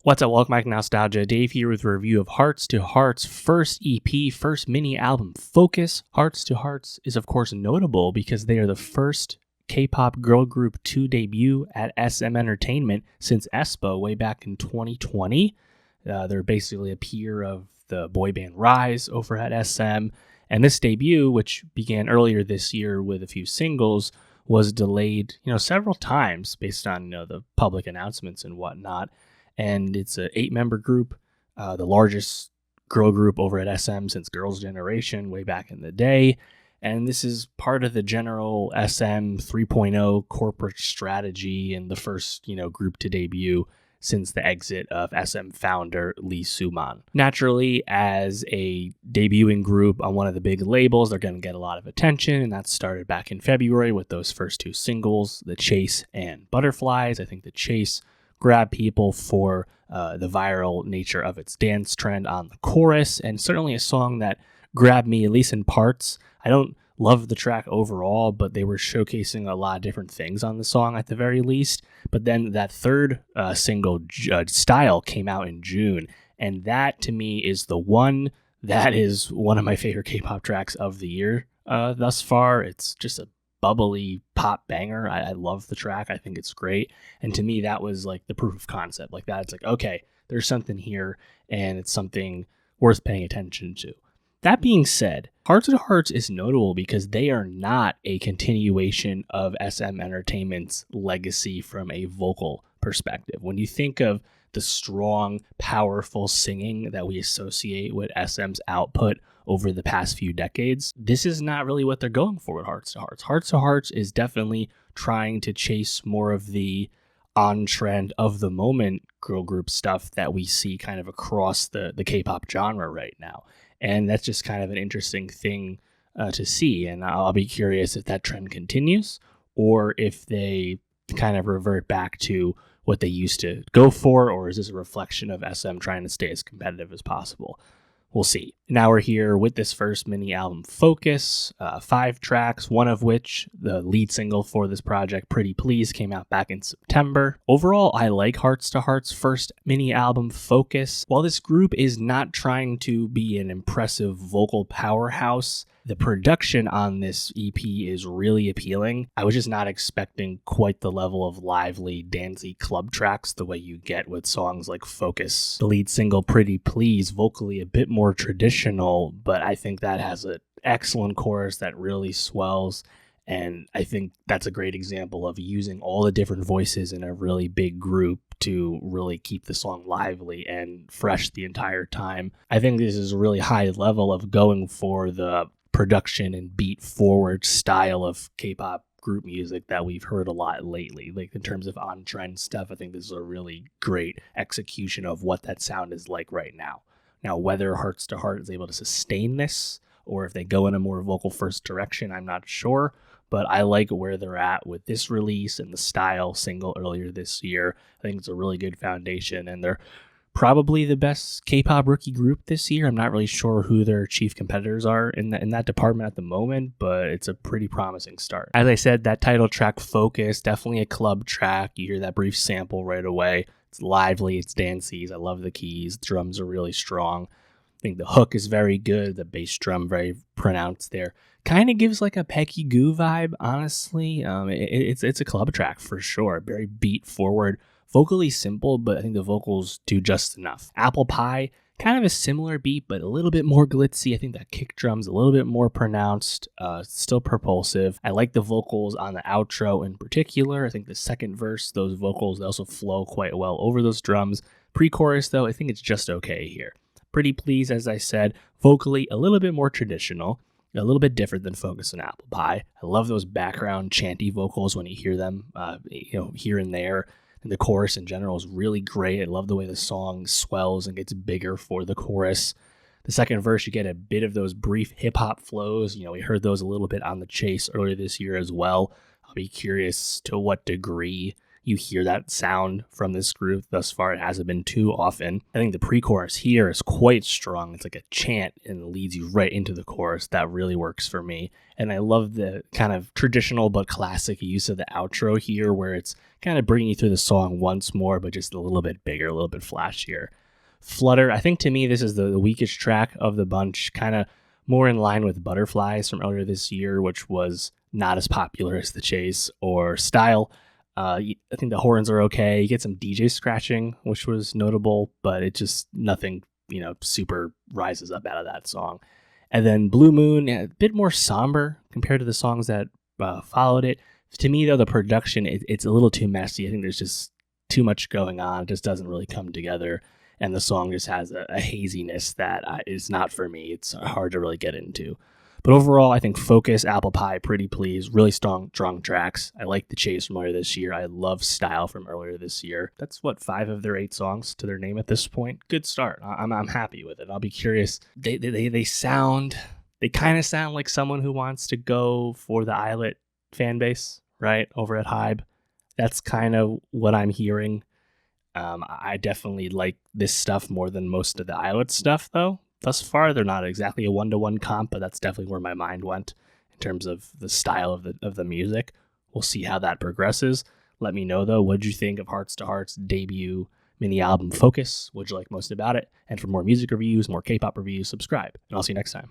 What's up, welcome back to Nowstalgia. Dave here with a review of Hearts2Hearts' first EP, first mini album, Focus. Hearts2Hearts is of course notable because they are the first K-pop girl group to debut at SM Entertainment since aespa way back in 2020. They're basically a peer of the boy band Rise over at SM, and this debut, which began earlier this year with a few singles, was delayed, several times based on the public announcements and whatnot. And it's an 8-member group, the largest girl group over at SM since Girls' Generation way back in the day. And this is part of the general SM 3.0 corporate strategy and the first, group to debut since the exit of SM founder Lee Soo-man. Naturally, as a debuting group on one of the big labels, they're going to get a lot of attention, and that started back in February with those first 2 singles, The Chase and Butterflies. I think The Chase grab people for the viral nature of its dance trend on the chorus, and certainly a song that grabbed me, at least in parts. I don't love the track overall, but they were showcasing a lot of different things on the song at the very least. But then that third single, Style, came out in June, and that to me is the one that is one of my favorite K-pop tracks of the year thus far. It's just a bubbly pop banger. I love the track. I think it's great. And to me, that was like the proof of concept. Like that, it's like, okay, there's something here and it's something worth paying attention to. That being said, Hearts2Hearts is notable because they are not a continuation of SM Entertainment's legacy from a vocal perspective. When you think of the strong, powerful singing that we associate with SM's output over the past few decades, this is not really what they're going for with Hearts2Hearts. Hearts2Hearts is definitely trying to chase more of the on-trend of the moment girl group stuff that we see kind of across the K-pop genre right now. And that's just kind of an interesting thing to see. And I'll be curious if that trend continues or if they kind of revert back to what they used to go for, or is this a reflection of SM trying to stay as competitive as possible? We'll see. Now we're here with this first mini album, Focus, 5 tracks, one of which, the lead single for this project, Pretty Please, came out back in September. Overall, I like Hearts2Hearts' first mini album, Focus. While this group is not trying to be an impressive vocal powerhouse, the production on this EP is really appealing. I was just not expecting quite the level of lively, dancey club tracks the way you get with songs like Focus. The lead single, Pretty Please, vocally a bit more traditional, but I think that has an excellent chorus that really swells. And I think that's a great example of using all the different voices in a really big group to really keep the song lively and fresh the entire time. I think this is a really high level of going for the production and beat forward style of K-pop group music that we've heard a lot lately. Like in terms of on-trend stuff, I think this is a really great execution of what that sound is like right now. Now, whether Hearts2Hearts is able to sustain this or if they go in a more vocal first direction, I'm not sure. But I like where they're at with this release and the Style single earlier this year. I think it's a really good foundation, and they're probably the best K-pop rookie group this year. I'm not really sure who their chief competitors are in that department at the moment, but it's a pretty promising start. As I said, that title track, Focus, definitely a club track. You hear that brief sample right away. It's lively, it's dancey. I love the keys. The drums are really strong. I think the hook is very good. The bass drum very pronounced there. Kind of gives like a Peggy Goo vibe, honestly. It's a club track for sure. Very beat forward. Vocally simple, but I think the vocals do just enough. Apple Pie, kind of a similar beat, but a little bit more glitzy. I think that kick drum's a little bit more pronounced, still propulsive. I like the vocals on the outro in particular. I think the second verse, those vocals also flow quite well over those drums. Pre-chorus, though, I think it's just okay here. Pretty Please, as I said, vocally a little bit more traditional, a little bit different than Focus and Apple Pie. I love those background chanty vocals when you hear them, here and there. And the chorus in general is really great. I love the way the song swells and gets bigger for the chorus. The second verse, you get a bit of those brief hip-hop flows. We heard those a little bit on The Chase earlier this year as well. I'll be curious to what degree, you hear that sound from this group. Thus far, it hasn't been too often. I think the pre-chorus here is quite strong. It's like a chant and leads you right into the chorus. That really works for me. And I love the kind of traditional but classic use of the outro here, where it's kind of bringing you through the song once more, but just a little bit bigger, a little bit flashier. Flutter, I think to me, this is the weakest track of the bunch, kind of more in line with Butterflies from earlier this year, which was not as popular as The Chase or Style. I think the horns are okay. You get some DJ scratching, which was notable, but it just nothing, super rises up out of that song. And then Blue Moon, a bit more somber compared to the songs that followed it. To me, though, the production, it's a little too messy. I think there's just too much going on. It just doesn't really come together. And the song just has a haziness that is not for me. It's hard to really get into. But overall, I think Focus, Apple Pie, Pretty Please, really strong tracks. I like The Chase from earlier this year. I love Style from earlier this year. That's 5 of their 8 songs to their name at this point. Good start. I'm happy with it. I'll be curious. They kind of sound like someone who wants to go for the Islet fan base, right, over at Hybe. That's kind of what I'm hearing. I definitely like this stuff more than most of the Islet stuff, though. Thus far, they're not exactly a 1-to-1 comp, but that's definitely where my mind went in terms of the style of the music. We'll see how that progresses. Let me know, though, what did you think of Hearts2Hearts' debut mini album Focus? What'd you like most about it? And for more music reviews, more K-pop reviews, subscribe, and I'll see you next time.